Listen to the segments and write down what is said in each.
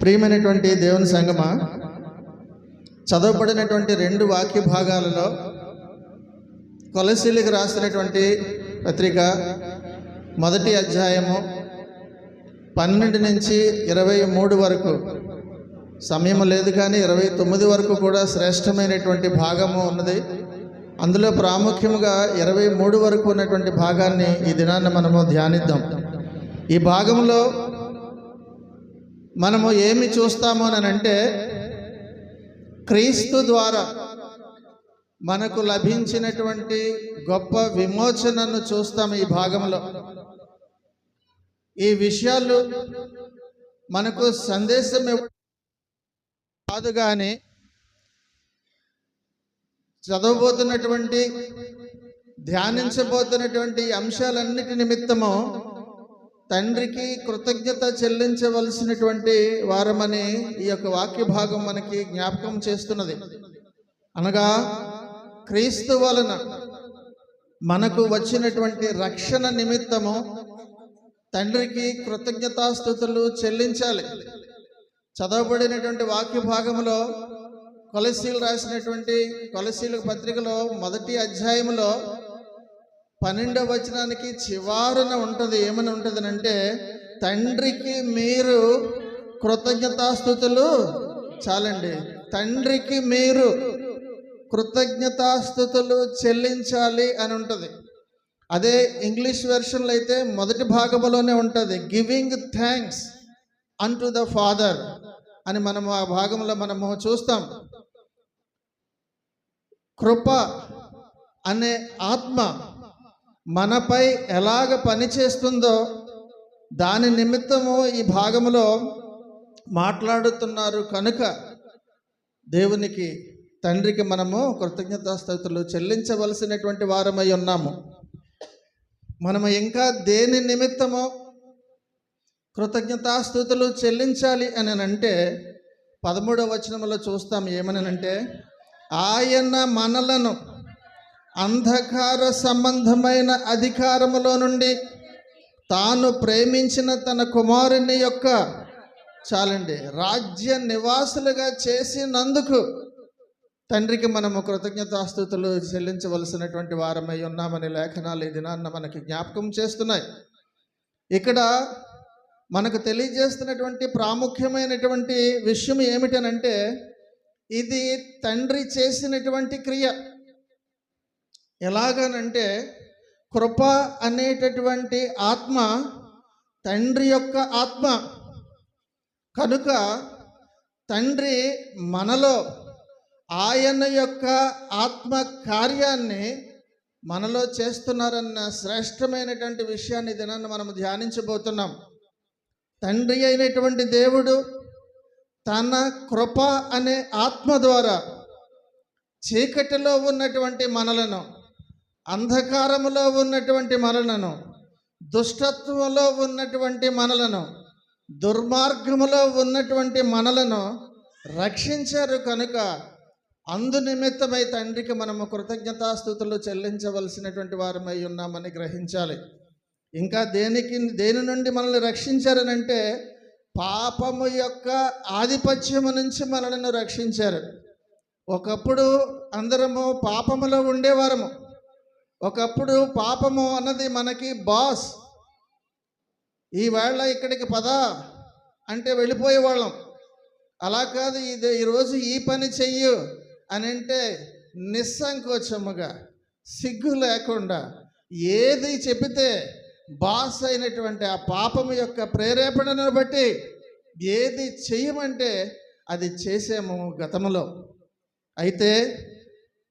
ప్రియమైనటువంటి దేవుని సంగమా, చదవబడినటువంటి రెండు వాక్య భాగాలలో కొలసీలకు రాసినటువంటి పత్రిక మొదటి అధ్యాయము 12 నుంచి 23 వరకు, సమయం లేదు కానీ 29 వరకు కూడా శ్రేష్టమైనటువంటి భాగము ఉన్నది. అందులో ప్రాముఖ్యముగా 23 వరకు ఉన్నటువంటి భాగాన్ని ఈ దినాన్ని మనము ధ్యానిద్దాం. ఈ భాగంలో మనము ఏమి చూస్తాము అని అంటే, క్రీస్తు ద్వారా మనకు లభించినటువంటి గొప్ప విమోచనను చూస్తాము. ఈ భాగంలో ఈ విషయాలు మనకు సందేశం కాదు, కానీ చదవబోతున్నటువంటి ధ్యానించబోతున్నటువంటి అంశాలన్నిటి నిమిత్తము తండ్రికి కృతజ్ఞత చెల్లించవలసినటువంటి వారమని ఈ యొక్క వాక్య భాగం మనకి జ్ఞాపకం చేస్తున్నది. అనగా క్రీస్తు వలన మనకు వచ్చినటువంటి రక్షణ నిమిత్తము తండ్రికి కృతజ్ఞతాస్తుతులు చెల్లించాలి. చదవబడినటువంటి వాక్య భాగంలో కొలసీలు రాసినటువంటి కొలసీల పత్రికలో మొదటి అధ్యాయంలో 12వ వచనానికి చివరన ఉంటుంది. ఏమని ఉంటుంది అంటే, తండ్రికి మీరు కృతజ్ఞతాస్తుతులు చాలండి, తండ్రికి మీరు కృతజ్ఞతాస్తుతులు చెల్లించాలి అని ఉంటుంది. అదే ఇంగ్లీష్ వెర్షన్లో అయితే మొదటి భాగంలోనే ఉంటుంది, గివింగ్ థ్యాంక్స్ అన్టు ద ఫాదర్ అని మనము ఆ భాగంలో మనము చూస్తాం. కృప అనే ఆత్మ మనపై ఎలాగ పనిచేస్తుందో దాని నిమిత్తము ఈ భాగంలో మాట్లాడుతున్నారు. కనుక దేవునికి తండ్రికి మనము కృతజ్ఞతాస్తుతులు చెల్లించవలసినటువంటి వారమై ఉన్నాము. మనము ఇంకా దేని నిమిత్తము కృతజ్ఞతాస్తుతులు చెల్లించాలి అని అంటే 13వ వచనంలో చూస్తాం. ఏమనంటే, ఆయన మనలను అంధకార సంబంధమైన అధికారములో నుండి తాను ప్రేమించిన తన కుమారుని యొక్క చాలండి రాజ్య నివాసులుగా చేసినందుకు తండ్రికి మనము కృతజ్ఞతాస్తుతులు చెల్లించవలసినటువంటి వారమై ఉన్నామని లేఖనాలు ఈ దినాన్న మనకి జ్ఞాపకం చేస్తున్నాయి. ఇక్కడ మనకు తెలియజేస్తున్నటువంటి ప్రాముఖ్యమైనటువంటి విషయం ఏమిటనంటే, ఇది తండ్రి చేసినటువంటి క్రియ. ఎలాగనంటే, కృప అనేటటువంటి ఆత్మ తండ్రి యొక్క ఆత్మ కనుక తండ్రి మనలో ఆయన యొక్క ఆత్మ కార్యాన్ని మనలో చేస్తున్నారన్న శ్రేష్టమైనటువంటి విషయాన్ని దినాన్ని మనం ధ్యానించబోతున్నాం. తండ్రి అయినటువంటి దేవుడు తన కృప అనే ఆత్మ ద్వారా చీకటిలో ఉన్నటువంటి మనలను, అంధకారములో ఉన్నటువంటి మనలను, దుష్టత్వంలో ఉన్నటువంటి మనలను, దుర్మార్గములో ఉన్నటువంటి మనలను రక్షించారు. కనుక అందు నిమిత్తమై తండ్రికి మనము కృతజ్ఞతాస్తుతులు చెల్లించవలసినటువంటి వారమై ఉన్నామని గ్రహించాలి. ఇంకా దేని నుండి మనల్ని రక్షించారనంటే, పాపము యొక్క ఆధిపత్యము నుంచి మనలను రక్షించారు. ఒకప్పుడు అందరము పాపములో ఉండేవారము. ఒకప్పుడు పాపము అన్నది మనకి బాస్. ఈవేళ ఇక్కడికి పదా అంటే వెళ్ళిపోయేవాళ్ళం. అలా కాదు, ఈరోజు ఈ పని చెయ్యు అని అంటే నిస్సంకోచముగా, సిగ్గు లేకుండా ఏది చెబితే బాస్ అయినటువంటి ఆ పాపము యొక్క ప్రేరేపణను బట్టి ఏది చెయ్యమంటే అది చేసాము గతంలో. అయితే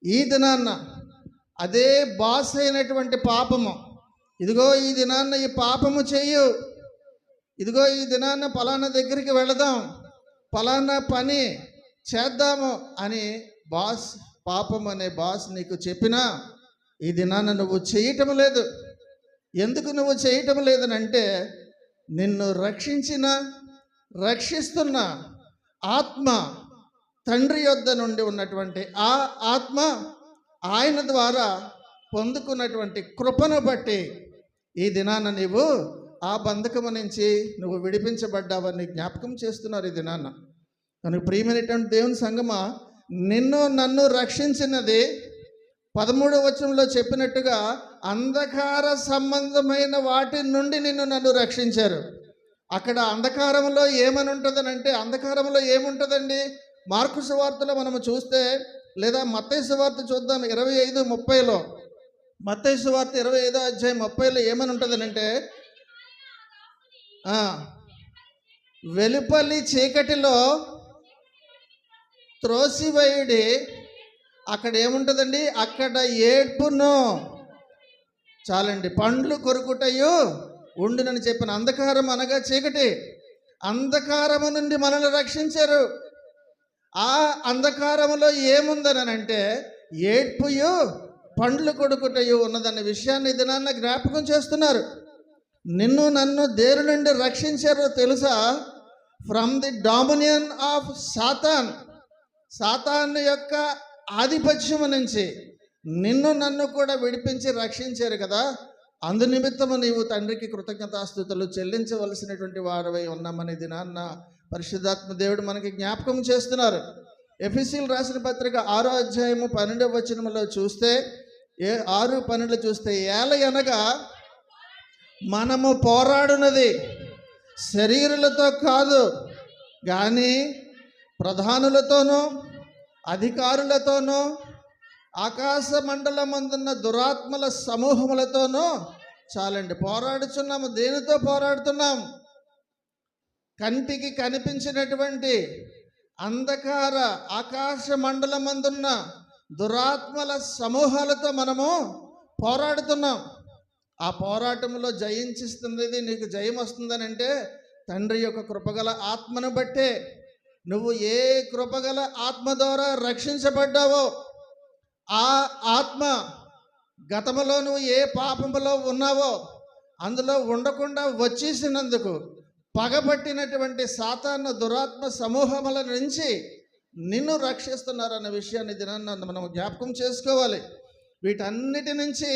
ఈ దినాన్న అదే బాస్ అయినటువంటి పాపము, ఇదిగో ఈ దినాన్న ఈ పాపము చెయ్యు, ఇదిగో ఈ దినాన్న పలానా దగ్గరికి వెళదాం, పలానా పని చేద్దాము అని బాస్, పాపం అనే బాస్ నీకు చెప్పినా ఈ దినాన్న నువ్వు చేయటం లేదు. ఎందుకు నువ్వు చేయటం లేదనంటే, నిన్ను రక్షిస్తున్న ఆత్మ తండ్రి యొద్ద నుండి ఉన్నటువంటి ఆ ఆత్మ ఆయన ద్వారా పొందుకున్నటువంటి కృపను బట్టి ఈ దినాన నీవు ఆ బంధకము నుంచి నువ్వు విడిపించబడ్డావని జ్ఞాపకం చేస్తున్నారు ఇది నాన్న. కనుక ప్రియమైనటువంటి దేవుని సంగమా, నిన్ను నన్ను రక్షించినది 13వ వచనంలో చెప్పినట్టుగా అంధకార సంబంధమైన వాటి నుండి నిన్ను నన్ను రక్షించారు. అక్కడ అంధకారంలో ఏమని ఉంటుందనంటే, అంధకారంలో ఏముంటుందండి? మార్కు సువార్తలో మనము చూస్తే, లేదా మత్తయి సువార్త చూద్దాం 25:30లో. మత్తయి సువార్త 25:30 ఏమని ఉంటుందనంటే, వెలుపలి చీకటిలో త్రోసివేయుడి. అక్కడ ఏముంటుందండి? అక్కడ ఏడ్పును, చాలండి, పండ్లు కొరుకుటయు ఉండునని చెప్పిన. అంధకారం అనగా చీకటి. అంధకారము నుండి మనల్ని రక్షించారు. ఆ అంధకారములో ఏముందనంటే ఏడ్పుయు పండ్లు కొడుకుటయు ఉన్నదన్న విషయాన్ని దినాన్న జ్ఞాపకం చేస్తున్నారు. నిన్ను నన్ను దేని నుండి రక్షించారో తెలుసా? From the dominion of Satan. సాతాను యొక్క ఆధిపత్యము నుంచి నిన్ను నన్ను కూడా విడిపించి రక్షించారు కదా. అందు నిమిత్తము నీవు తండ్రికి కృతజ్ఞతాస్తుతులు చెల్లించవలసినటువంటి వారవై ఉన్నామని దినాన్న పరిశుద్ధాత్మ దేవుడు మనకి జ్ఞాపకం చేస్తున్నారు. ఎఫెసీయులకు రాసిన పత్రిక 6వ అధ్యాయము 12వ వచనములో చూస్తే, 6:12 చూస్తే, ఏలయనగా మనము పోరాడునది శరీరులతో కాదు, కానీ ప్రధానులతోనూ అధికారులతోనూ ఆకాశ మండలమందున్న దురాత్మల సమూహములతోనూ. చాలండి, పోరాడుచున్నాము. దేనితో పోరాడుతున్నాం? కంటికి కనిపించినటువంటి అంధకార ఆకాశ మండలమందున్న దురాత్మల సమూహాలతో మనము పోరాడుతున్నాం. ఆ పోరాటంలో జయించిస్తున్నది, నీకు జయం వస్తుందని అంటే తండ్రి యొక్క కృపగల ఆత్మను బట్టే. నువ్వు ఏ కృపగల ఆత్మ ద్వారా రక్షించబడ్డావో ఆ ఆత్మ, గతంలో నువ్వు ఏ పాపములో ఉన్నావో అందులో ఉండకుండా వచ్చేసినందుకు పగబట్టినటువంటి సాతాను దురాత్మ సమూహముల నుంచి నిన్ను రక్షిస్తున్నారన్న విషయాన్ని దినాన్ని మనం జ్ఞాపకం చేసుకోవాలి. వీటన్నిటి నుంచి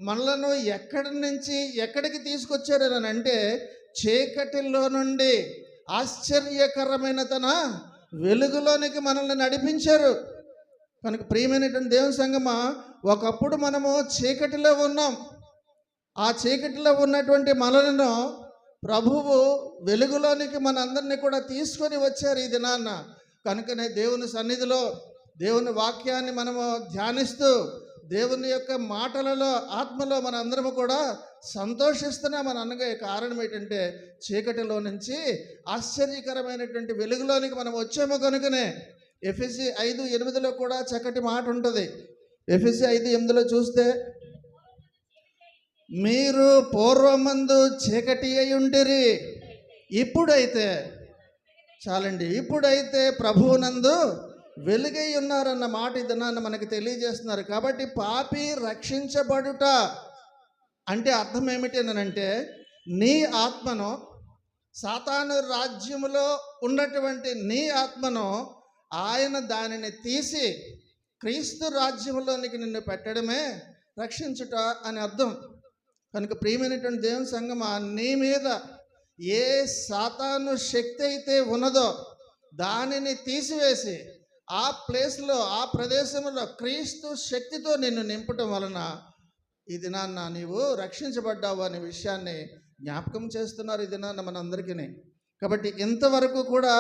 మనలను ఎక్కడి నుంచి ఎక్కడికి తీసుకొచ్చారని అంటే, చీకటిలో నుండి ఆశ్చర్యకరమైన తన వెలుగులోనికి మనల్ని నడిపించారు. కనుక ప్రియమైనటువంటి దేవుని సంగమా, ఒకప్పుడు మనము చీకటిలో ఉన్నాం. ఆ చీకటిలో ఉన్నటువంటి మనలను ప్రభువు వెలుగులోనికి మనందరినీ కూడా తీసుకొని వచ్చారు ఈ దినాన్న. కనుకనే దేవుని సన్నిధిలో దేవుని వాక్యాన్ని మనము ధ్యానిస్తూ దేవుని యొక్క మాటలలో ఆత్మలో మన అందరము కూడా సంతోషిస్తున్నామని అనగా కారణం ఏంటంటే, చీకటిలో నుంచి ఆశ్చర్యకరమైనటువంటి వెలుగులోనికి మనం వచ్చాము. కనుకనే ఎఫెసీ 5:8 కూడా చక్కటి మాట ఉంటుంది. ఎఫెసీ 5:8 చూస్తే, మీరు పూర్వమందు చీకటి అయి ఉండిరి, ఇప్పుడైతే, చాలండి, ఇప్పుడైతే ప్రభువునందు వెలుగై ఉన్నారన్న మాట ఇదనాన్ని మనకి తెలియజేస్తున్నారు. కాబట్టి పాపి రక్షించబడుట అంటే అర్థం ఏమిటి అనంటే, నీ ఆత్మను, సాతాను రాజ్యములో ఉన్నటువంటి నీ ఆత్మను ఆయన దానిని తీసి క్రీస్తు రాజ్యంలోనికి నిన్ను పెట్టడమే రక్షించుట అని అర్థం. కనుక ప్రియమైనటువంటి దేవుని సంగమా, నీ మీద ఏ సాతాను శక్తి అయితే ఉన్నదో దానిని తీసివేసి ఆ ప్లేస్లో, ఆ ప్రదేశంలో క్రీస్తు శక్తితో నిన్ను నింపటం వలన ఈ దినాన్న నీవు రక్షించబడ్డావు అనే విషయాన్ని జ్ఞాపకం చేస్తున్నారు ఈ దినాన్న మనందరికీ. కాబట్టి ఇంతవరకు కూడా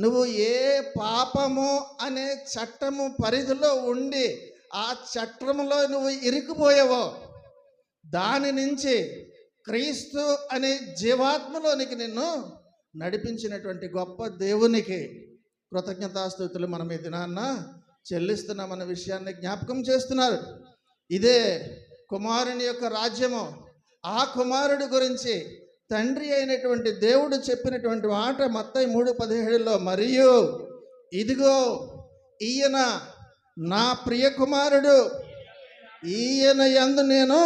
నువ్వు ఏ పాపము అనే చట్టము పరిధిలో ఉండి ఆ చట్టంలో నువ్వు ఇరుక్కుపోయావో దాని నుంచి క్రీస్తు అనే జీవాత్మలోనికి నిన్ను నడిపించినటువంటి గొప్ప దేవునికి కృతజ్ఞతాస్తుతులు మనం ఈ దినాన్న చెల్లిస్తున్నామన్న విషయాన్ని జ్ఞాపకం చేస్తున్నారు. ఇదే కుమారుని యొక్క రాజ్యము. ఆ కుమారుడి గురించి తండ్రి అయినటువంటి దేవుడు చెప్పినటువంటి మాట మత్తయి 3:17లో, మరియు ఇదిగో ఈయన నా ప్రియ కుమారుడు, ఈయన యందు నేను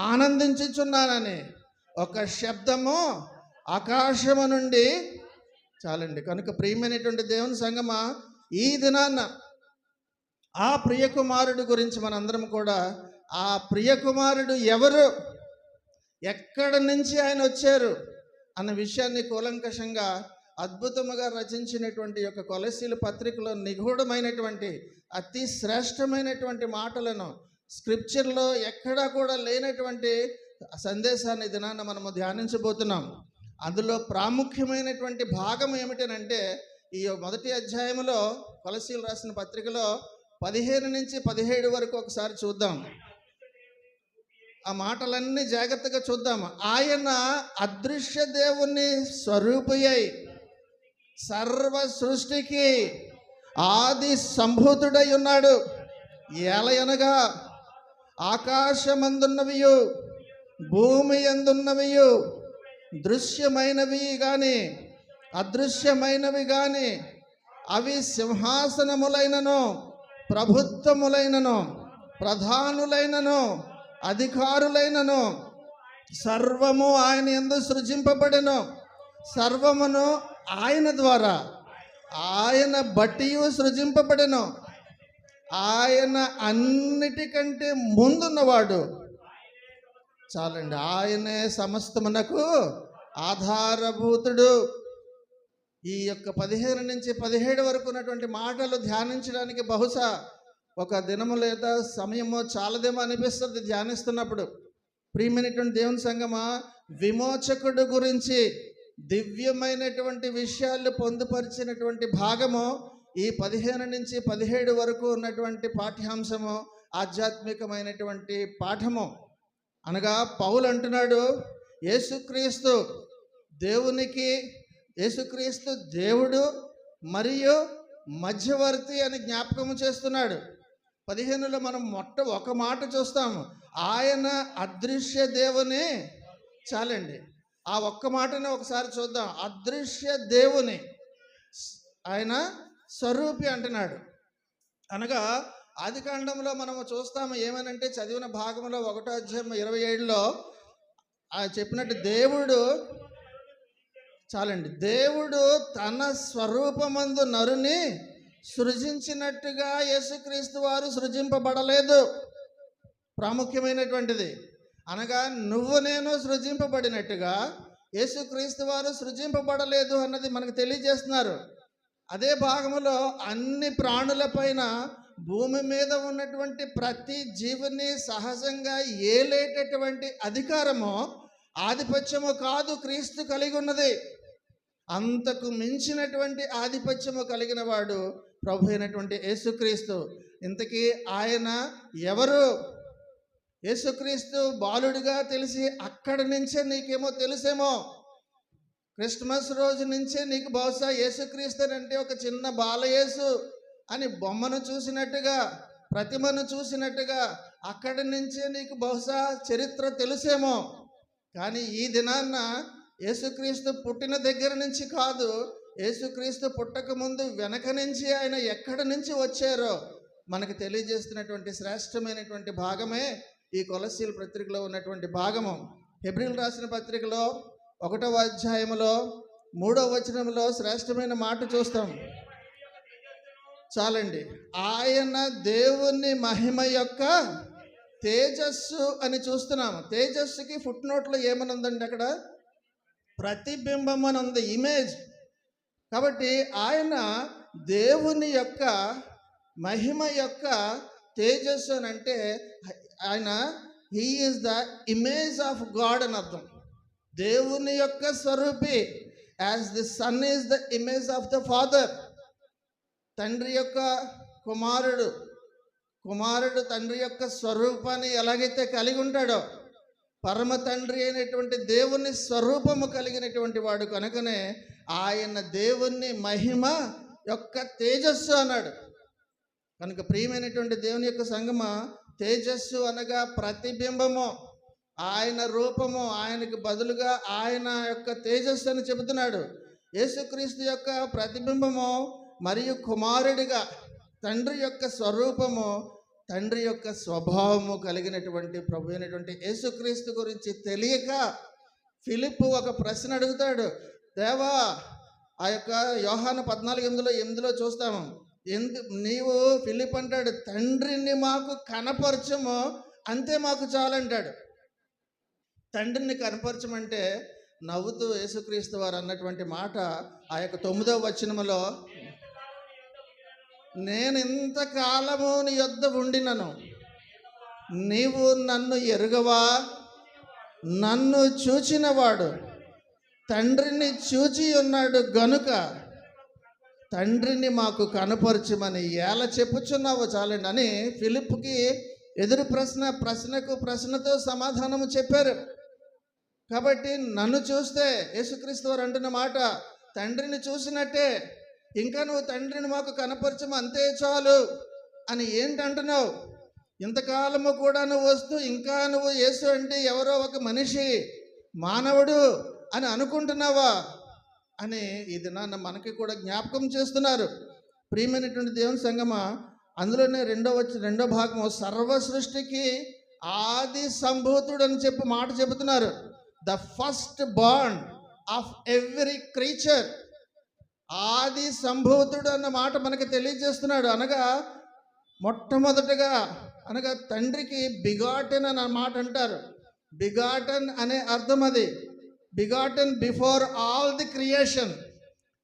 ఆనందించుచున్నానని ఒక శబ్దము ఆకాశము నుండి. చాలండి. కనుక ప్రియమైనటువంటి దేవుని సంగమా, ఈ దినాన్న ఆ ప్రియ కుమారుడు గురించి మనందరం కూడా, ఆ ప్రియ కుమారుడు ఎవరు, ఎక్కడి నుంచి ఆయన వచ్చారు అన్న విషయాన్ని కూలంకషంగా అద్భుతముగా రచించినటువంటి యొక్క కొలస్సీల పత్రికలో నిగూఢమైనటువంటి అతి శ్రేష్టమైనటువంటి మాటలను స్క్రిప్చర్లో ఎక్కడా కూడా లేనటువంటి సందేశాన్ని దినాన్ని మనము ధ్యానించబోతున్నాం. అందులో ప్రాముఖ్యమైనటువంటి భాగం ఏమిటనంటే ఈ మొదటి అధ్యాయంలో కొలస్సీలు రాసిన పత్రికలో 15 నుంచి 17 వరకు ఒకసారి చూద్దాం. ఆ మాటలన్నీ జాగ్రత్తగా చూద్దాం. ఆయన అదృశ్య దేవుని స్వరూపియై సర్వ సృష్టికి ఆది సంభూతుడై ఉన్నాడు. ఏలయనగా ఆకాశమందున్నవియు భూమి యందున్నవియు దృశ్యమైనవి గాని అదృశ్యమైనవి గాని అవి సింహాసనములైనను ప్రభుత్వములైనను ప్రధానులైనను అధికారులైనను సర్వము ఆయన యందు సృజింపబడెను. సర్వమును ఆయన ద్వారా ఆయన బట్టియు సృజింపబడెను. ఆయన అన్నిటికంటే ముందున్నవాడు. చాలండి, ఆయనే సమస్తమునకు ఆధారభూతుడు. ఈ యొక్క 15 నుంచి 17 వరకు ఉన్నటువంటి మాటలు ధ్యానించడానికి బహుశా ఒక దినము లేదా సమయమో చాలదేమో అనిపిస్తుంది ధ్యానిస్తున్నప్పుడు. ప్రియమైనటువంటి దేవుని సంగమా, విమోచకుడు గురించి దివ్యమైనటువంటి విషయాలు పొందుపరిచినటువంటి భాగము ఈ 15 నుంచి 17 వరకు ఉన్నటువంటి పాఠ్యాంశము ఆధ్యాత్మికమైనటువంటి పాఠము. అనగా పౌలు అంటున్నాడు, యేసుక్రీస్తు దేవుడు మరియు మధ్యవర్తి అని జ్ఞాపకము చేస్తున్నాడు. 15లో మనం ఒక మాట చూస్తాము, ఆయన అదృశ్య దేవుని. చాలండి, ఆ ఒక్క మాటని ఒకసారి చూద్దాం. అదృశ్య దేవుని ఆయన స్వరూపి అంటున్నాడు. అనగా ఆది కాండంలో మనము చూస్తాము ఏమనంటే, చదివిన భాగంలో 1వ అధ్యాయం 27లో చెప్పినట్టు దేవుడు తన స్వరూపమందు నరుని సృజించినట్టుగా యేసుక్రీస్తు వారు సృజింపబడలేదు. ప్రాముఖ్యమైనటువంటిది. అనగా నువ్వు నేను సృజింపబడినట్టుగా యేసుక్రీస్తు వారు సృజింపబడలేదు అన్నది మనకు తెలియజేస్తున్నారు. అదే భాగంలో అన్ని ప్రాణులపైన భూమి మీద ఉన్నటువంటి ప్రతి జీవిని సహజంగా ఏలేటటువంటి అధికారము ఆధిపత్యము కాదు క్రీస్తు కలిగి ఉన్నది. అంతకు మించినటువంటి ఆధిపత్యము కలిగిన వాడు ప్రభు అయినటువంటి యేసుక్రీస్తు. ఇంతకీ ఆయన ఎవరు? యేసుక్రీస్తు బాలుడిగా తెలిసి అక్కడి నుంచే నీకేమో తెలుసేమో, క్రిస్మస్ రోజు నుంచే నీకు బహుశా యేసుక్రీస్తు అంటే ఒక చిన్న బాలయేసు అని బొమ్మను చూసినట్టుగా, ప్రతిమను చూసినట్టుగా అక్కడి నుంచే నీకు బహుశా చరిత్ర తెలుసేమో. కానీ ఈ దినాన్న యేసుక్రీస్తు పుట్టిన దగ్గర నుంచి కాదు, యేసుక్రీస్తు పుట్టక ముందు వెనక నుంచి ఆయన ఎక్కడి నుంచి వచ్చారో మనకు తెలియజేస్తున్నటువంటి శ్రేష్టమైనటువంటి భాగమే ఈ కొలస్సీల పత్రికలో ఉన్నటువంటి భాగము. హెబ్రీయులు రాసిన పత్రికలో 1వ అధ్యాయములో 3వ వచనంలో శ్రేష్టమైన మాట చూస్తాం. చాలండి, ఆయన దేవుని మహిమ యొక్క తేజస్సు అని చూస్తున్నాము. తేజస్సుకి ఫుట్ నోట్లో ఏమని ఉందండి? అక్కడ ప్రతిబింబం అని ఉంది, ఇమేజ్. కాబట్టి ఆయన దేవుని యొక్క మహిమ యొక్క తేజస్సు అని అంటే ఆయన he is the image of God అని అర్థం. దేవుని యొక్క స్వరూపి. As the son is the image of the father. తండ్రి యొక్క కుమారుడు తండ్రి యొక్క స్వరూపాన్ని ఎలాగైతే కలిగి ఉంటాడో, పరమ తండ్రి అయినటువంటి దేవుని స్వరూపము కలిగినటువంటి వాడు కనుకనే ఆయన దేవుని మహిమ యొక్క తేజస్సు అన్నాడు. కనుక ప్రియమైనటువంటి దేవుని యొక్క సంగమ, తేజస్సు అనగా ప్రతిబింబము, ఆయన రూపము, ఆయనకు బదులుగా ఆయన యొక్క తేజస్సు అని చెబుతున్నాడు. యేసుక్రీస్తు యొక్క ప్రతిబింబము మరియు కుమారుడిగా తండ్రి యొక్క స్వరూపము, తండ్రి యొక్క స్వభావము కలిగినటువంటి ప్రభు అయినటువంటి యేసుక్రీస్తు గురించి తెలియక ఫిలిప్పు ఒక ప్రశ్న అడుగుతాడు. దేవా, ఆ యొక్క యోహాను 14:8లో చూస్తాము, నీవు ఫిలిప్ అంటాడు, తండ్రిని మాకు కనపరచము, అంతే మాకు చాలంటాడు. తండ్రిని కనపరచమంటే నవ్వుతూ యేసుక్రీస్తు వారు అన్నటువంటి మాట ఆ యొక్క 9వ వచనములో, నేను ఇంతకాలము నీ యొద్ద ఉండినను నీవు నన్ను ఎరుగవా, నన్ను చూచినవాడు తండ్రిని చూచి ఉన్నాడు గనుక తండ్రిని మాకు కనపరచమని ఎలా చెప్పుచున్నావో చాలండి అని ఫిలిప్కి ఎదురు ప్రశ్నకు ప్రశ్నతో సమాధానము చెప్పారు. కాబట్టి నన్ను చూస్తే యేసుక్రీస్తు వారు అంటున్న మాట తండ్రిని చూసినట్టే, ఇంకా నువ్వు తండ్రిని మాకు కనపరచము అంతే చాలు అని ఏంటంటున్నావు? ఇంతకాలము కూడా నువ్వు వస్తూ ఇంకా నువ్వు యేసు అంటే ఎవరో ఒక మనిషి, మానవుడు అని అనుకుంటున్నావా అని ఇది నాన్న మనకి కూడా జ్ఞాపకం చేస్తున్నారు. ప్రియమైనటువంటి దేవుని సంగమా, అందులోనే రెండో భాగము సర్వ సృష్టికి ఆది సంభూతుడు అని చెప్పి మాట చెబుతున్నారు. The first born of every creature. ఆది సంభూతుడు అన్న మాట మనకి తెలియజేస్తున్నాడు. అనగా మొట్టమొదటగా అనగా తండ్రికి బిగాటెన్ అన్న మాట అంటారు. బిగాటన్ అనే అర్థం అది. Begotten before all the creation,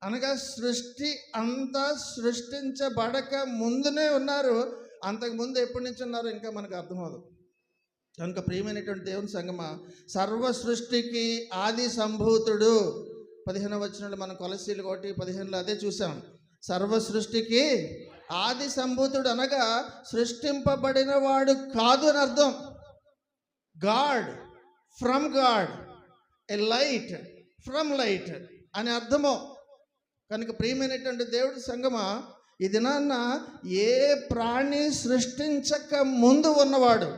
అనగా సృష్టి అంతా సృష్టించబడక ముందునే ఉన్నారు. అంతకుముందు ఎప్పటి నుంచి ఉన్నారో ఇంకా మనకు అర్థమవుదు. కనుక ప్రియమైనటువంటి దేవుని సంగమా, సర్వ సృష్టికి ఆది సంభూతుడు. 15వ వచనంలో మనం కొలసీలు 1:15 అదే చూసాం. సర్వ సృష్టికి ఆది సంభూతుడు అనగా సృష్టింపబడిన వాడు కాదు అని అర్థం. God, from God, a light from light అని అర్థము. కనుక ప్రియమైనటువంటి దేవుడి సంగమా, ఈ దినాన్న ఏ ప్రాణి సృష్టించక ముందు ఉన్నవాడు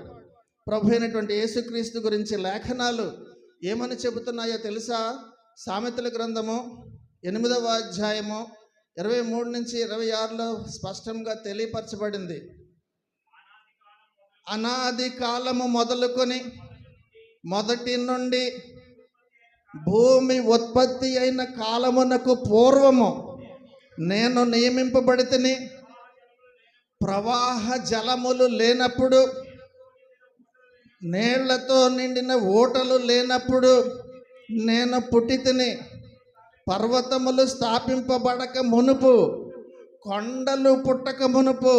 ప్రభు అయినటువంటి యేసుక్రీస్తు గురించి లేఖనాలు ఏమని చెబుతున్నాయో తెలుసా? సామెతల గ్రంథము 8వ అధ్యాయము 23 నుంచి 26లో స్పష్టంగా తెలియపరచబడింది. అనాది కాలము మొదలుకొని మొదటి నుండి భూమి ఉత్పత్తి అయిన కాలమునకు పూర్వము నేను నియమింపబడితిని. ప్రవాహ జలములు లేనప్పుడు, నీళ్లతో నిండిన ఊటలు లేనప్పుడు నేను పుట్టితిని. పర్వతములు స్థాపింపబడక మునుపు, కొండలు పుట్టక మునుపు,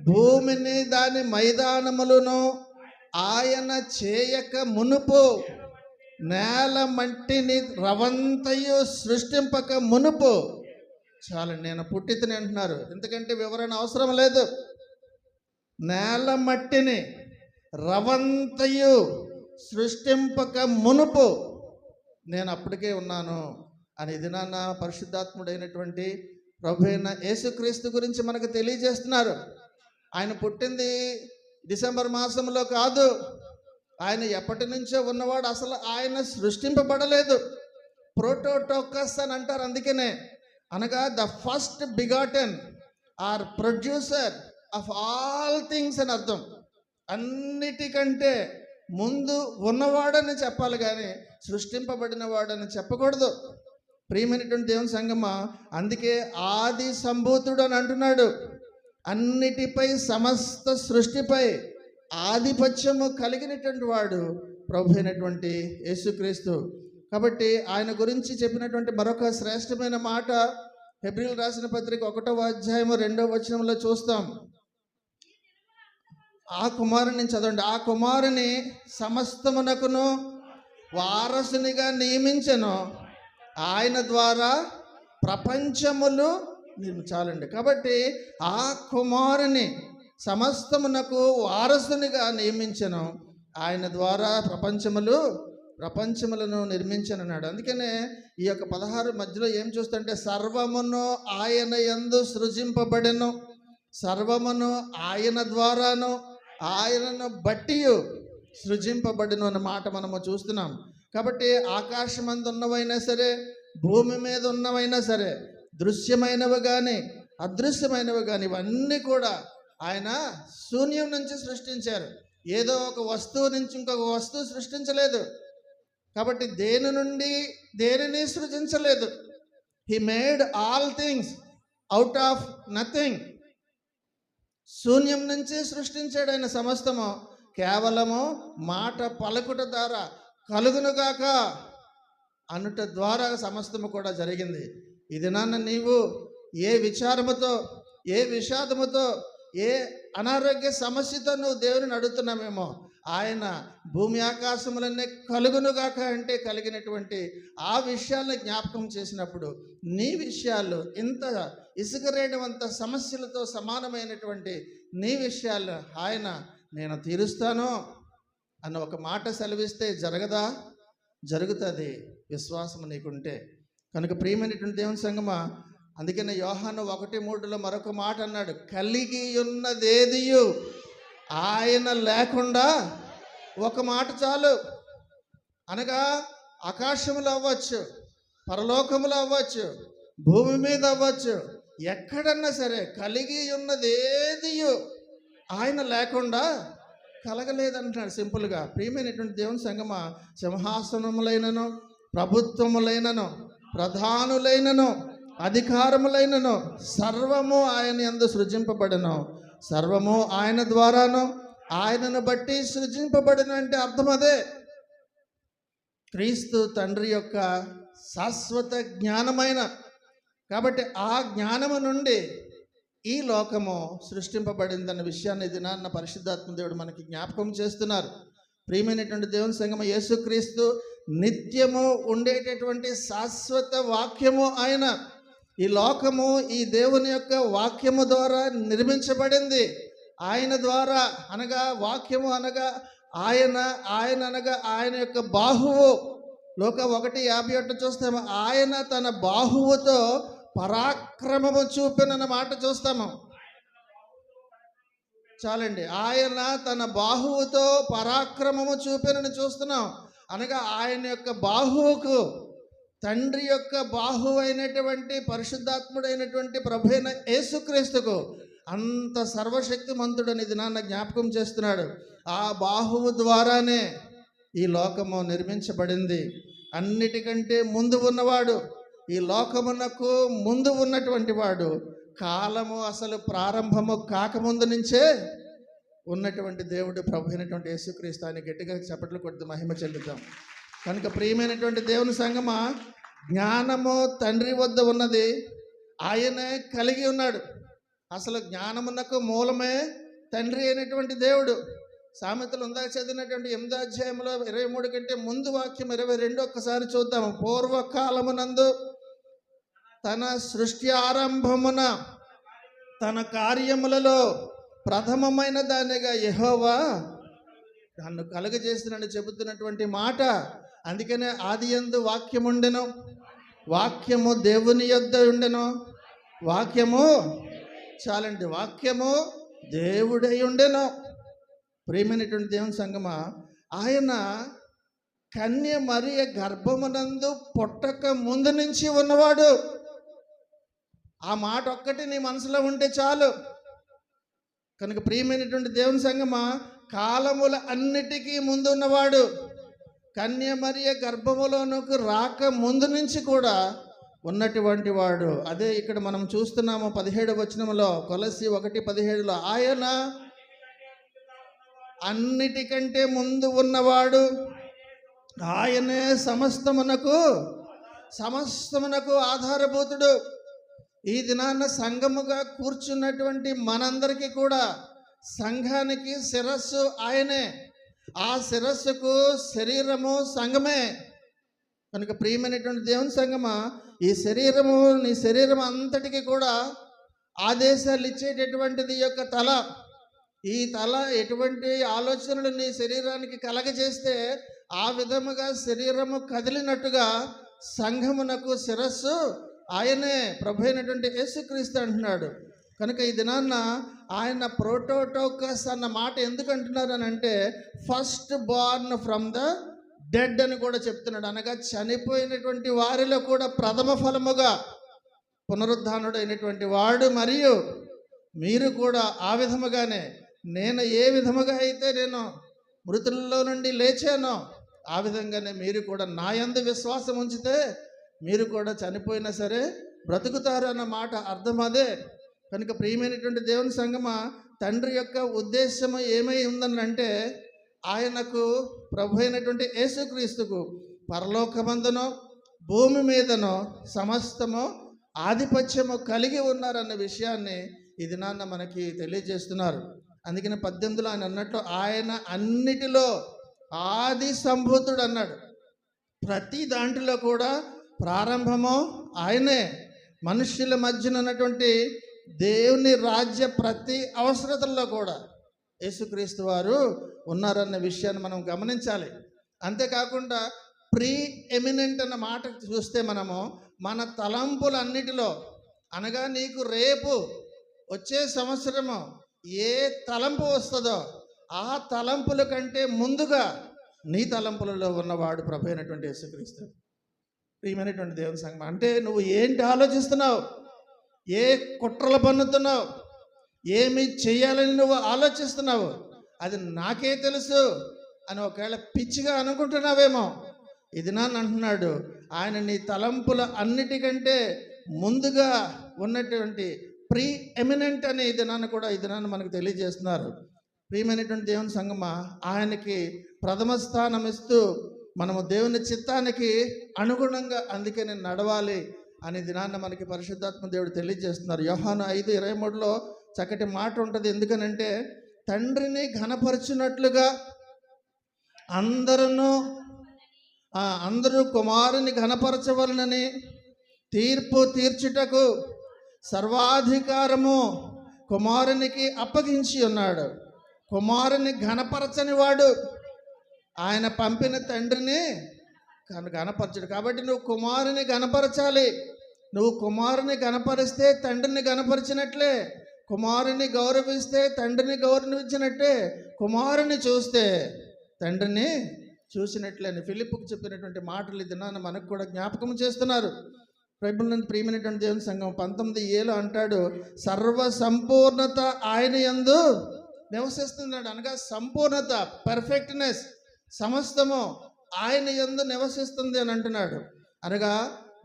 భూమిని దాని మైదానములను ఆయన చేయక మునుపు, నేల మట్టిని రవంతయు సృష్టింపక మునుపు. చాలు, నేను పుట్టితిని అంటున్నారు. ఎందుకంటే వివరణ అవసరం లేదు. నేల మట్టిని రవంతయు సృష్టింపక మునుపు నేను అప్పటికే ఉన్నాను అని ఇది నాన్న పరిశుద్ధాత్ముడైనటువంటి ప్రభు అయిన యేసుక్రీస్తు గురించి మనకు తెలియజేస్తున్నారు. ఆయన పుట్టింది డిసెంబర్ మాసంలో కాదు. ఆయన ఎప్పటి నుంచో ఉన్నవాడు. అసలు ఆయన సృష్టింపబడలేదు. ప్రోటోటోకస్ అని అంటారు. అందుకనే అనగా the first begotten or producer of all things అని అర్థం. అన్నిటికంటే ముందు ఉన్నవాడని చెప్పాలి కానీ సృష్టింపబడిన వాడని చెప్పకూడదు. ప్రియమైనటువంటి దేవుని సంగమా, అందుకే ఆది సంభూతుడు అని అంటున్నాడు. అన్నిటిపై, సమస్త సృష్టిపై ఆధిపత్యము కలిగినటువంటి వాడు ప్రభు అయినటువంటి యేసుక్రీస్తు. కాబట్టి ఆయన గురించి చెప్పినటువంటి మరొక శ్రేష్టమైన మాట హెబ్రీయులకు రాసిన పత్రిక 1వ అధ్యాయము 2వ వచనంలో చూస్తాం. ఆ కుమారుని చదవండి. ఆ కుమారుని సమస్తమునకును వారసునిగా నియమించెను, ఆయన ద్వారా ప్రపంచములు నిర్మించాలండి. కాబట్టి ఆ కుమారుని సమస్తమునకు వారసునిగా నియమించెను, ఆయన ద్వారా ప్రపంచములను నిర్మించనన్నాడు. అందుకనే ఈ యొక్క 16 మధ్యలో ఏం చూస్తుంటే సర్వమును ఆయన యందు సృజింపబడెను, సర్వమును ఆయన ద్వారాను ఆయనను బట్టి సృజింపబడిన అన్న మాట మనము చూస్తున్నాం. కాబట్టి ఆకాశమందు ఉన్నవైనా సరే, భూమి మీద ఉన్నవైనా సరే, దృశ్యమైనవి కానీ అదృశ్యమైనవి కానీ ఇవన్నీ కూడా ఆయన శూన్యం నుంచి సృష్టించారు. ఏదో ఒక వస్తువు నుంచి ఇంకొక వస్తువు సృష్టించలేదు. కాబట్టి దేని నుండి దేనిని సృజించలేదు. He made all things out of nothing. శూన్యం నుంచి సృష్టించాడు ఆయన సమస్తము. కేవలము మాట పలుకుట ద్వారా, కలుగునుగాక అనుట ద్వారా సమస్తము కూడా జరిగింది. ఇది నాన్న నీవు ఏ విచారముతో, ఏ విషాదముతో, ఏ అనారోగ్య సమస్యతో నువ్వు దేవుని అడుగుతున్నామేమో, ఆయన భూమి ఆకాశములన్నీ కలుగునుగాక అంటే కలిగినటువంటి ఆ విషయాలను జ్ఞాపకం చేసినప్పుడు నీ విషయాలు ఇంత ఇసుకరేణివంత సమస్యలతో సమానమైనటువంటి నీ విషయాలు ఆయన నేను తీరుస్తాను అన్న ఒక మాట సెలవిస్తే జరగదా? జరుగుతుంది, విశ్వాసం నీకుంటే. కనుక ప్రియమైనటువంటి దేవుని సంగమా, అందుకనే యోహాను 1:3 మరొక మాట అన్నాడు, కలిగి ఉన్నదేదియు ఆయన లేకుండా. ఒక మాట చాలు. అనగా ఆకాశములు అవ్వచ్చు, పరలోకములు అవ్వచ్చు, భూమి మీద అవ్వచ్చు, ఎక్కడన్నా సరే కలిగి ఉన్నదేదియు ఆయన లేకుండా కలగలేదంటున్నాడు సింపుల్గా. ప్రియమైనటువంటి దేవుని సంగమా, సింహాసనములైనను, ప్రభుత్వములైనను, ప్రధానులైనను, అధికారములైనను సర్వము ఆయన యందు సృజింపబడను. సర్వము ఆయన ద్వారాను ఆయనను బట్టి సృజింపబడను అంటే అర్థం అదే. క్రీస్తు తండ్రి యొక్క శాశ్వత జ్ఞానమైన, కాబట్టి ఆ జ్ఞానము నుండి ఈ లోకము సృష్టింపబడిందన్న విషయాన్ని దినాన్న పరిశుద్ధాత్మ దేవుడు మనకి జ్ఞాపకం చేస్తున్నారు. ప్రియమైనటువంటి దేవుని సంగమ, యేసుక్రీస్తు నిత్యము ఉండేటటువంటి శాశ్వత వాక్యము ఆయన. ఈ లోకము ఈ దేవుని యొక్క వాక్యము ద్వారా నిర్మించబడింది. ఆయన ద్వారా అనగా వాక్యము అనగా ఆయన అనగా ఆయన యొక్క బాహువు. లోక 1:51 చూస్తాము, ఆయన తన బాహువుతో పరాక్రమము చూపినన్న మాట చూస్తాము. చాలండి, ఆయన తన బాహువుతో పరాక్రమము చూపినని చూస్తున్నాం. అనగా ఆయన యొక్క బాహువుకు, తండ్రి యొక్క బాహువు అయినటువంటి పరిశుద్ధాత్ముడైనటువంటి ప్రభు అయిన యేసుక్రీస్తుకు అంత సర్వశక్తిమంతుడని దినాన్న జ్ఞాపకం చేస్తున్నాడు. ఆ బాహువు ద్వారానే ఈ లోకము నిర్మించబడింది. అన్నిటికంటే ముందు ఉన్నవాడు, ఈ లోకమునకు ముందు ఉన్నటువంటి వాడు, కాలము అసలు ప్రారంభము కాకముందు నుంచే ఉన్నటువంటి దేవుడు ప్రభు అయినటువంటి యేసుక్రీస్తు. ఆయన గట్టిగా చప్పట్లు కొడుతూ మహిమ చెల్లిద్దాం. కనుక ప్రియమైనటువంటి దేవుని సంగమా, జ్ఞానము తండ్రి వద్ద ఉన్నది, ఆయనే కలిగి ఉన్నాడు. అసలు జ్ఞానమునకు మూలమే తండ్రి అయినటువంటి దేవుడు. సామెతలు ఉందా చదివినటువంటి 8వ అధ్యాయంలో 23 కంటే ముందు వాక్యం 22 ఒక్కసారి చూద్దాము. పూర్వకాలమునందు తన సృష్టి ఆరంభమున తన కార్యములలో ప్రథమమైన దానిగా యెహోవా నన్ను కలుగజేసినని చెబుతున్నటువంటి మాట. అందుకనే ఆదియందు వాక్యము ఉండెను, వాక్యము దేవుని యొద్ద ఉండెను, వాక్యము చాలండి వాక్యము దేవుడై ఉండెను. ప్రియమైనటువంటి దేవుని సంగమా, ఆయన కన్య మరియ గర్భమునందు పుట్టక ముందు నుంచి ఉన్నవాడు. ఆ మాట ఒక్కటి నీ మనసులో ఉంటే చాలు. కనుక ప్రియమైనటువంటి దేవుని సంగమా, కాలముల అన్నిటికీ ముందు ఉన్నవాడు. కన్య మరియ గర్భములోనికి రాక ముందు నుంచి కూడా ఉన్నటువంటి వాడు. అదే ఇక్కడ మనం చూస్తున్నాము 17వ వచనంలో, కొలస్సీ 1:17లో, ఆయన అన్నిటికంటే ముందు ఉన్నవాడు, ఆయనే సమస్తమునకు ఆధారభూతుడు. ఈ దినాన్న సంఘముగా కూర్చున్నటువంటి మనందరికీ కూడా సంఘానికి శిరస్సు ఆయనే. ఆ శిరస్సుకు శరీరము సంఘమే. కనుక ప్రియమైనటువంటి దేవుని సంగమా, ఈ శరీరము, నీ శరీరం అంతటికి కూడా ఆదేశాలు ఇచ్చేటటువంటిది యొక్క తల. ఈ తల ఎటువంటి ఆలోచనలు నీ శరీరానికి కలగజేస్తే ఆ విధముగా శరీరము కదిలినట్టుగా సంఘమునకు శిరస్సు ఆయనే, ప్రభు అయినటువంటి యేసుక్రీస్తు అంటున్నాడు. కనుక ఈ దినాన్న ఆయన ప్రోటోటోకస్ అన్న మాట ఎందుకు అంటున్నారు అని అంటే, first born from the dead అని కూడా చెప్తున్నాడు. అనగా చనిపోయినటువంటి వారిలో కూడా ప్రథమ ఫలముగా పునరుద్ధానుడైనటువంటి వాడు. మరియు మీరు కూడా ఆ విధముగానే, నేను ఏ విధముగా అయితే నేను మృతుల్లో నుండి లేచానో ఆ విధంగానే మీరు కూడా నా యందు విశ్వాసం ఉంచితే మీరు కూడా చనిపోయినా సరే బ్రతుకుతారు అన్న మాట అర్థం అదే. కనుక ప్రియమైనటువంటి దేవుని సంగమా, తండ్రి యొక్క ఉద్దేశము ఏమై ఉందని అంటే, ఆయనకు ప్రభు అయినటువంటి యేసుక్రీస్తుకు పరలోకమందునో భూమి మీదనో సమస్తము ఆధిపత్యము కలిగి ఉన్నారన్న విషయాన్ని ఇది నాన్న మనకి తెలియజేస్తున్నారు. అందుకని 18లో ఆయన అన్నట్లు ఆయన అన్నిటిలో ఆది సంభూతుడు అన్నాడు. ప్రతి దాంట్లో కూడా ప్రారంభము ఆయనే. మనుష్యుల మధ్యన ఉన్నటువంటి దేవుని రాజ్య ప్రతి అవసరతల్లో కూడా యేసుక్రీస్తు వారు ఉన్నారన్న విషయాన్ని మనం గమనించాలి. అంతేకాకుండా ప్రీ ఎమినెంట్ అన్న మాట చూస్తే మనము మన తలంపులన్నిటిలో, అనగా నీకు రేపు వచ్చే సంవత్సరము ఏ తలంపు వస్తుందో ఆ తలంపుల కంటే ముందుగా నీ తలంపులలో ఉన్నవాడు ప్రభు అయినటువంటి యేసుక్రీస్తు. ప్రియమైనటువంటి దేవుని సంగమం, అంటే నువ్వు ఏంటి ఆలోచిస్తున్నావు, ఏ కుట్రలు పన్నుతున్నావు, ఏమి చేయాలని నువ్వు ఆలోచిస్తున్నావు, అది నాకే తెలుసు అని ఒకవేళ పిచ్చిగా అనుకుంటున్నావేమో, ఇది నాన్న అంటున్నాడు ఆయన నీ తలంపుల అన్నిటికంటే ముందుగా ఉన్నటువంటి ప్రీ ఎమినెంట్ అనే ఇది నాన్న కూడా ఇది నాన్న మనకు తెలియజేస్తున్నారు. ప్రియమైనటువంటి దేవుని సంగమా, ఆయనకి ప్రథమ స్థానం ఇస్తూ మనము దేవుని చిత్తానికి అనుగుణంగా అందుకే నేను నడవాలి అనే దినాన్ని మనకి పరిశుద్ధాత్మ దేవుడు తెలియజేస్తున్నారు. యోహాను 5:23లో చక్కటి మాట ఉంటుంది. ఎందుకనంటే తండ్రిని ఘనపరచునట్లుగా అందరూ కుమారుని ఘనపరచవలనని తీర్పు తీర్చుటకు సర్వాధికారము కుమారునికి అప్పగించి ఉన్నాడు. కుమారుని ఘనపరచని వాడు ఆయన పంపిన తండ్రిని ఘనపరచడు. కాబట్టి నువ్వు కుమారుని ఘనపరచాలి. నువ్వు కుమారుని ఘనపరిస్తే తండ్రిని ఘనపరిచినట్లే, కుమారుని గౌరవిస్తే తండ్రిని గౌరవించినట్టే, కుమారుని చూస్తే తండ్రిని చూసినట్లే అని ఫిలిప్పుకు చెప్పినటువంటి మాటలు ఇది నాన్న మనకు కూడా జ్ఞాపకం చేస్తున్నారు. ప్రభువునందు ప్రియమైనటువంటి దేవుని సంఘం 19:7 అంటాడు, సర్వ సంపూర్ణత ఆయన యందు నివసిస్తున్నాడు. అనగా సంపూర్ణత, పర్ఫెక్ట్నెస్, సమస్తము ఆయన యందు నివసిస్తుంది అని అంటున్నాడు. అనగా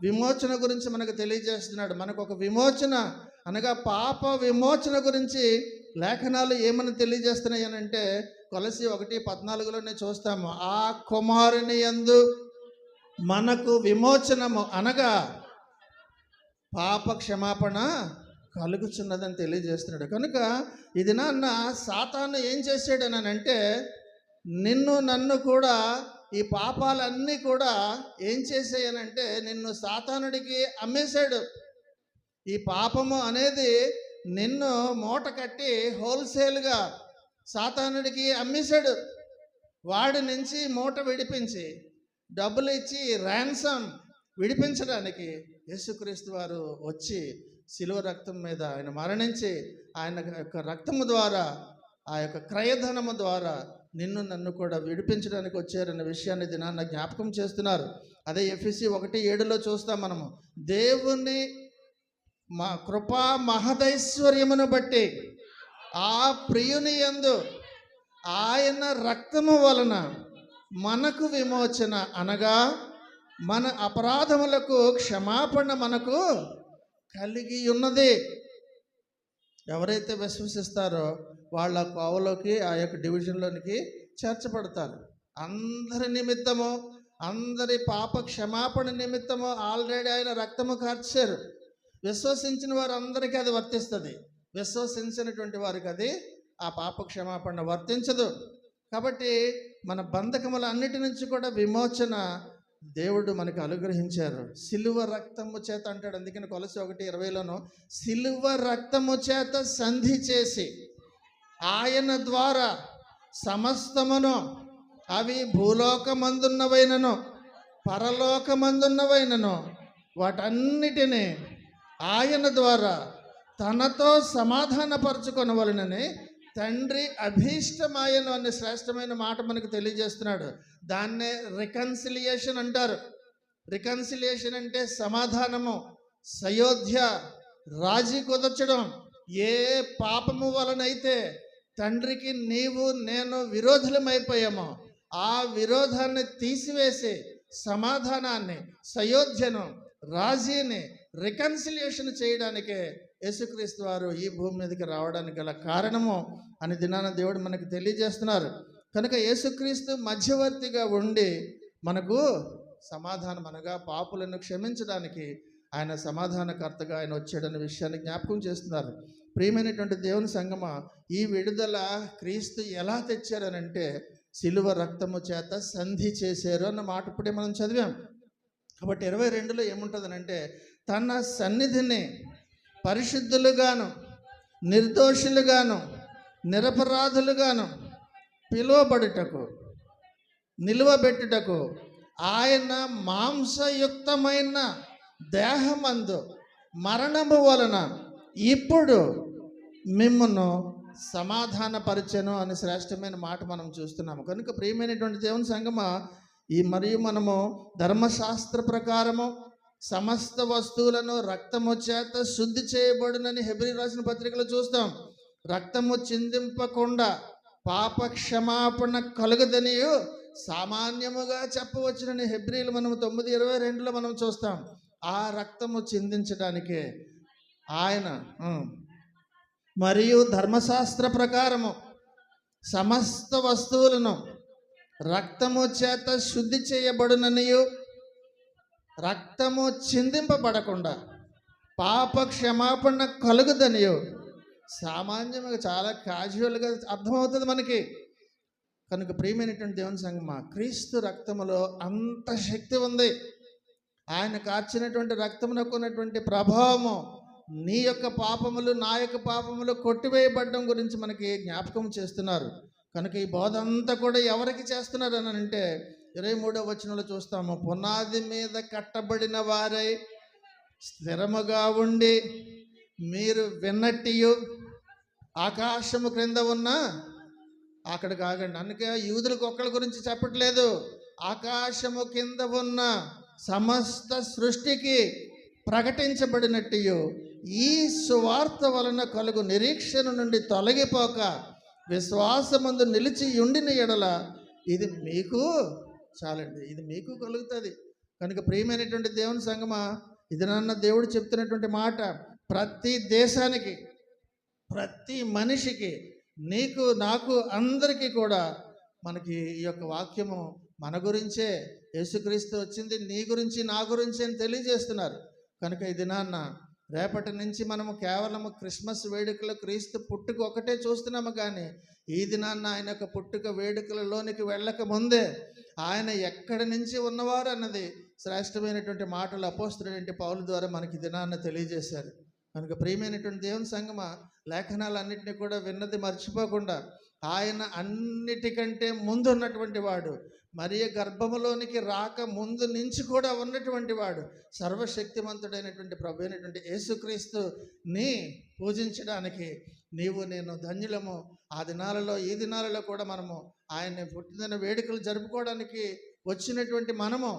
విమోచన గురించి మనకు తెలియజేస్తున్నాడు. మనకు ఒక విమోచన అనగా పాప విమోచన గురించి లేఖనాలు ఏమని తెలియజేస్తున్నాయి అని అంటే కొలసి 1:14లోనే చూస్తాము. ఆ కుమారుని యందు మనకు విమోచనము అనగా పాప క్షమాపణ కలుగుచున్నదని తెలియజేస్తున్నాడు. కనుక ఇది నాన్న సాతాను ఏం చేశాడని అంటే నిన్ను నన్ను కూడా ఈ పాపాలన్నీ కూడా ఏం చేసాయనంటే నిన్ను సాతానుడికి అమ్మేశాడు. ఈ పాపము అనేది నిన్ను మూట కట్టి హోల్సేల్గా సాతానుడికి అమ్మేశాడు. వాడి నుంచి మూట విడిపించి డబ్బులు ఇచ్చి ర్యాన్సమ్ విడిపించడానికి యేసుక్రీస్తు వారు వచ్చి శిలువ రక్తం మీద ఆయన మరణించి ఆయన యొక్క రక్తము ద్వారా ఆ యొక్క క్రయధనము ద్వారా నిన్ను నన్ను కూడా విడిపించడానికి వచ్చారన్న విషయాన్ని దినాన్న జ్ఞాపకం చేస్తున్నారు. అదే ఎఫెసీ 1:7లో చూస్తాం మనము. దేవుని కృపా మహదైశ్వర్యమును బట్టి ఆ ప్రియుని యందు ఆయన రక్తము వలన మనకు విమోచన అనగా మన అపరాధములకు క్షమాపణ మనకు కలిగి ఉన్నది. ఎవరైతే విశ్వసిస్తారో వాళ్ళ కోవలోకి ఆ యొక్క డివిజన్లోనికి చేర్చబడతారు. అందరి నిమిత్తము, అందరి పాప క్షమాపణ నిమిత్తము ఆల్రెడీ ఆయన రక్తము కార్చారు. విశ్వసించిన వారు అందరికీ అది వర్తిస్తుంది. విశ్వసించినటువంటి వారికి అది ఆ పాప క్షమాపణ వర్తించదు. కాబట్టి మన బంధకముల అన్నిటి నుంచి కూడా విమోచన దేవుడు మనకు అనుగ్రహించారు సిలువ రక్తము చేత అంటాడు. అందుకని కొలసి 1:20లోను సిలువ రక్తము చేత సంధి చేసి ఆయన ద్వారా సమస్తమును, అవి భూలోకమందున్నవైనను పరలోకమందున్నవైనను వాటన్నిటినీ ఆయన ద్వారా తనతో సమాధానపరచుకొనవలెనని తండ్రి అభీష్టమాయను అనే శ్రేష్టమైన మాట మనకు తెలియజేస్తున్నాడు. దాన్నే రికన్సిలియేషన్ అంటారు. రికన్సిలియేషన్ అంటే సమాధానము, సయోధ్య, రాజీ కుదర్చడం. ఏ పాపము వలనైతే తండ్రికి నీవు నేను విరోధులమైపోయామో ఆ విరోధాన్ని తీసివేసి సమాధానాన్ని, సయోధ్యను, రాజీని, రికన్సిలియేషన్ చేయడానికే యేసుక్రీస్తు వారు ఈ భూమి మీదకి రావడానికి గల కారణము అని దినాన దేవుడు మనకు తెలియజేస్తున్నారు. కనుక యేసుక్రీస్తు మధ్యవర్తిగా ఉండి మనకు సమాధానం అనగా పాపులను క్షమించడానికి ఆయన సమాధానకర్తగా ఆయన వచ్చాడన్న విషయాన్ని జ్ఞాపకం చేస్తున్నారు. ప్రియమైనటువంటి దేవుని సంగమా, ఈ విడుదల క్రీస్తు ఎలా తెచ్చారనంటే శిలువ రక్తము చేత సంధి చేశారు అన్న మాట ఇప్పుడే మనం చదివాం. కాబట్టి 22లో ఏముంటుందనంటే తన సన్నిధిని పరిశుద్ధులుగాను నిర్దోషులుగాను నిరపరాధులుగాను పిలువబడుటకు నిలువబెట్టుటకు ఆయన మాంసయుక్తమైన దేహమందు మరణము వలన ఇప్పుడు మిమ్మును సమాధానపరచెను అని శ్రేష్టమైన మాట మనం చూస్తున్నాము. కనుక ప్రియమైనటువంటి దేవుని సంగమా, మరియు మనము ధర్మశాస్త్ర ప్రకారము సమస్త వస్తువులను రక్తము చేత శుద్ధి చేయబడునని హెబ్రీ రాసిన పత్రికలో చూస్తాం. రక్తము చిందింపకుండా పాప క్షమాపణ కలుగదనియు సామాన్యముగా చెప్పవచ్చునని హెబ్రీలు మనం 9:22లో మనం చూస్తాం. ఆ రక్తము చిందించడానికే ఆయన మరియు ధర్మశాస్త్ర ప్రకారము సమస్త వస్తువులను రక్తము చేత శుద్ధి చేయబడుననియు రక్తము చిందింపబడకుండా పాప క్షమాపణ కలుగుదనియు సామాన్యంగా చాలా క్యాజువల్గా అర్థమవుతుంది మనకి. కనుక ప్రియమైనటువంటి దేవుని సంగమా, క్రీస్తు రక్తములో అంత శక్తి ఉంది. ఆయన కార్చినటువంటి రక్తమునకు ఉన్నటువంటి ప్రభావము నీ యొక్క పాపములు నా యొక్క పాపములు కొట్టివేయబడడం గురించి మనకి జ్ఞాపకం చేస్తున్నారు. కనుక ఈ బోధ అంతా కూడా ఎవరికి చేస్తున్నారు అని అంటే 23వ వచనంలో చూస్తాము. పునాది మీద కట్టబడిన వారై స్థిరముగా ఉండి మీరు విన్నట్టియు ఆకాశము క్రింద ఉన్న అక్కడ కాగండి. అందుకే యూదులకు ఒక్కళ్ళ గురించి చెప్పట్లేదు. ఆకాశము కింద ఉన్న సమస్త సృష్టికి ప్రకటించబడినట్టు ఈ సువార్త వలన కలుగు నిరీక్షణ నుండి తొలగిపోక విశ్వాసమందు నిలిచి ఉండిన ఎడల ఇది మీకు చాలండి, ఇది మీకు కలుగుతుంది. కనుక ప్రియమైనటువంటి దేవుని సంగమా, ఇది నన్న దేవుడు చెప్తున్నటువంటి మాట ప్రతి దేశానికి ప్రతి మనిషికి నీకు నాకు అందరికీ కూడా మనకి ఈ యొక్క వాక్యము మన గురించే, యేసుక్రీస్తు వచ్చింది నీ గురించి నా గురించి అని తెలియజేస్తున్నారు. కనుక ఈ దినాన్న రేపటి నుంచి మనము కేవలము క్రిస్మస్ వేడుకలు క్రీస్తు పుట్టుక ఒకటే చూస్తున్నాము. కానీ ఈ దినాన్న ఆయన యొక్క పుట్టుక వేడుకలలోనికి వెళ్ళక ముందే ఆయన ఎక్కడి నుంచి ఉన్నవారు అన్నది శ్రేష్టమైనటువంటి మాటలు అపోస్తలుడైన పౌలు ద్వారా మనకి దినాన్న తెలియజేశారు. కనుక ప్రియమైనటువంటి దేవుని సంగమా, లేఖనాలన్నింటినీ కూడా విన్నది మర్చిపోకుండా ఆయన అన్నిటికంటే ముందు ఉన్నటువంటి వాడు, మరియ గర్భములోనికి రాక ముందు నుంచి కూడా ఉన్నటువంటి వాడు, సర్వశక్తిమంతుడైనటువంటి ప్రభు అయినటువంటి యేసుక్రీస్తుని పూజించడానికి నీవు నేను ధన్యులము. ఆ దినాలలో ఈ దినాలలో కూడా మనము ఆయన పుట్టినదిన వేడుకలు జరుపుకోవడానికి వచ్చినటువంటి మనము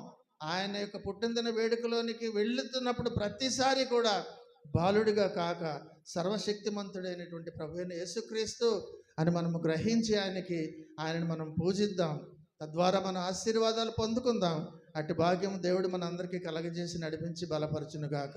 ఆయన యొక్క పుట్టినదిన వేడుకలోనికి వెళుతున్నప్పుడు ప్రతిసారి కూడా బాలుడిగా కాక సర్వశక్తిమంతుడైనటువంటి ప్రభు అయిన యేసుక్రీస్తు అని మనము గ్రహించి ఆయనను మనం పూజిద్దాం. తద్వారా మన ఆశీర్వాదాలు పొందుకుందాం. అట్టి భాగ్యం దేవుడు మన అందరికీ కలగజేసి నడిపించి బలపరచునుగాక.